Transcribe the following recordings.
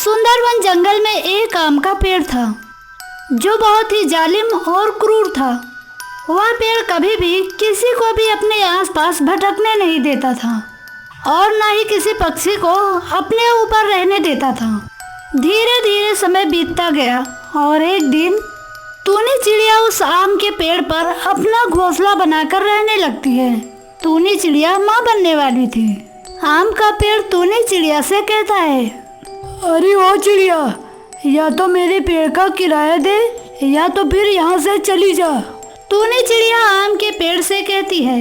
सुंदरवन जंगल में एक आम का पेड़ था जो बहुत ही जालिम और क्रूर था। वह पेड़ कभी भी किसी को भी अपने आसपास भटकने नहीं देता था और न ही किसी पक्षी को अपने ऊपर रहने देता था। धीरे धीरे समय बीतता गया और एक दिन टूनी चिड़िया उस आम के पेड़ पर अपना घोंसला बनाकर रहने लगती है। टूनी चिड़िया माँ बनने वाली थी। आम का पेड़ टूनी चिड़िया से कहता है, अरे ओ चिड़िया, या तो मेरे पेड़ का किराया दे या तो फिर यहाँ से चली जा। टूनी चिड़िया आम के पेड़ से कहती है,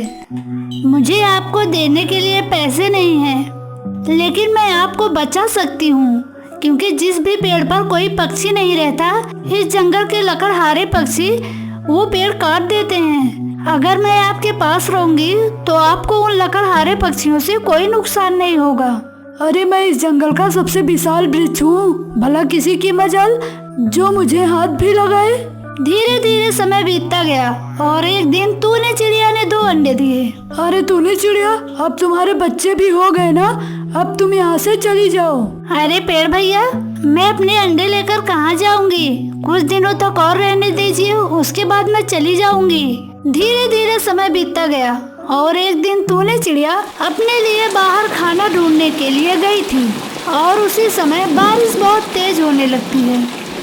मुझे आपको देने के लिए पैसे नहीं हैं, लेकिन मैं आपको बचा सकती हूँ, क्योंकि जिस भी पेड़ पर कोई पक्षी नहीं रहता, इस जंगल के लकड़हारे पक्षी वो पेड़ काट देते हैं। अगर मैं आपके पास रहूंगी तो आपको उन लकड़हारे पक्षियों से कोई नुकसान नहीं होगा। अरे मैं इस जंगल का सबसे विशाल वृक्ष हूँ, भला किसी की मजाल जो मुझे हाथ भी लगाए। धीरे धीरे समय बीतता गया और एक दिन टूनी चिड़िया ने 2 अंडे दिए। अरे टूनी चिड़िया, अब तुम्हारे बच्चे भी हो गए ना, अब तुम यहाँ से चली जाओ। अरे पेड़ भैया, मैं अपने अंडे लेकर कहाँ जाऊंगी? कुछ दिनों तक और रहने दीजिए, उसके बाद मैं चली जाऊंगी। धीरे धीरे समय बीतता गया और एक दिन टूनी चिड़िया अपने लिए बाहर खाना ढूंढने के लिए गई थी और उसी समय बारिश बहुत तेज होने लगती है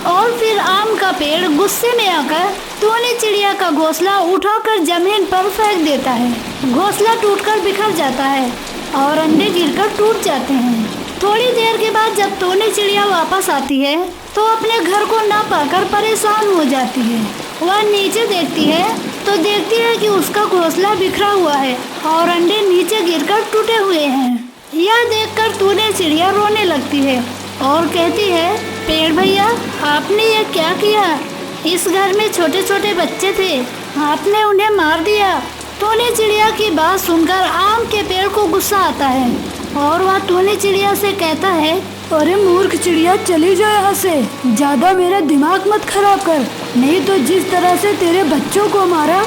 और फिर आम का पेड़ गुस्से में आकर टूनी चिड़िया का घोंसला उठाकर जमीन पर फेंक देता है। घोंसला टूटकर बिखर जाता है और अंडे गिरकर टूट जाते हैं। थोड़ी देर के बाद जब टूनी चिड़िया वापस आती है तो अपने घर को न पाकर परेशान हो जाती है। वह नीचे देखती है तो देखती है कि उसका घोंसला बिखरा हुआ है और अंडे नीचे गिरकर टूटे हुए हैं। यह देखकर टूनी चिड़िया रोने लगती है और कहती है, पेड़ भैया, आपने ये क्या किया? इस घर में छोटे छोटे बच्चे थे, आपने उन्हें मार दिया। टूनी चिड़िया की बात सुनकर आम के पेड़ को गुस्सा आता है और वह टूनी चिड़िया से कहता है, अरे मूर्ख चिड़िया, चली जाओ यहाँ से, ज्यादा मेरा दिमाग मत खराब कर, नहीं तो जिस तरह से तेरे बच्चों को मारा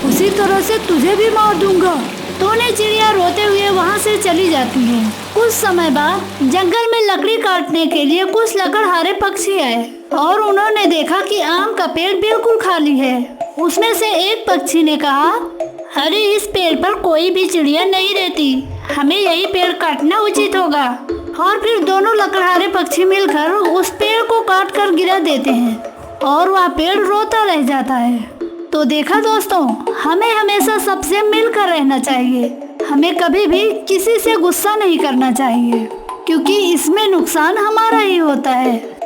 उसी तरह से तुझे भी मार दूंगा। टूनी चिड़िया रोते हुए वहाँ से चली जाती है। कुछ समय बाद जंगल में लकड़ी काटने के लिए कुछ लकड़हारे पक्षी आए और उन्होंने देखा कि आम का पेड़ बिल्कुल खाली है। उसमें से एक पक्षी ने कहा, अरे इस पेड़ पर कोई भी चिड़िया नहीं रहती, हमें यही पेड़ काटना उचित होगा। और फिर दोनों लकड़हारे पक्षी मिलकर उस पेड़ को काट कर गिरा देते हैं और वह पेड़ रोता रह जाता है। तो देखा दोस्तों, हमें हमेशा सबसे मिलकर रहना चाहिए। हमें कभी भी किसी से गुस्सा नहीं करना चाहिए, क्योंकि इसमें नुकसान हमारा ही होता है।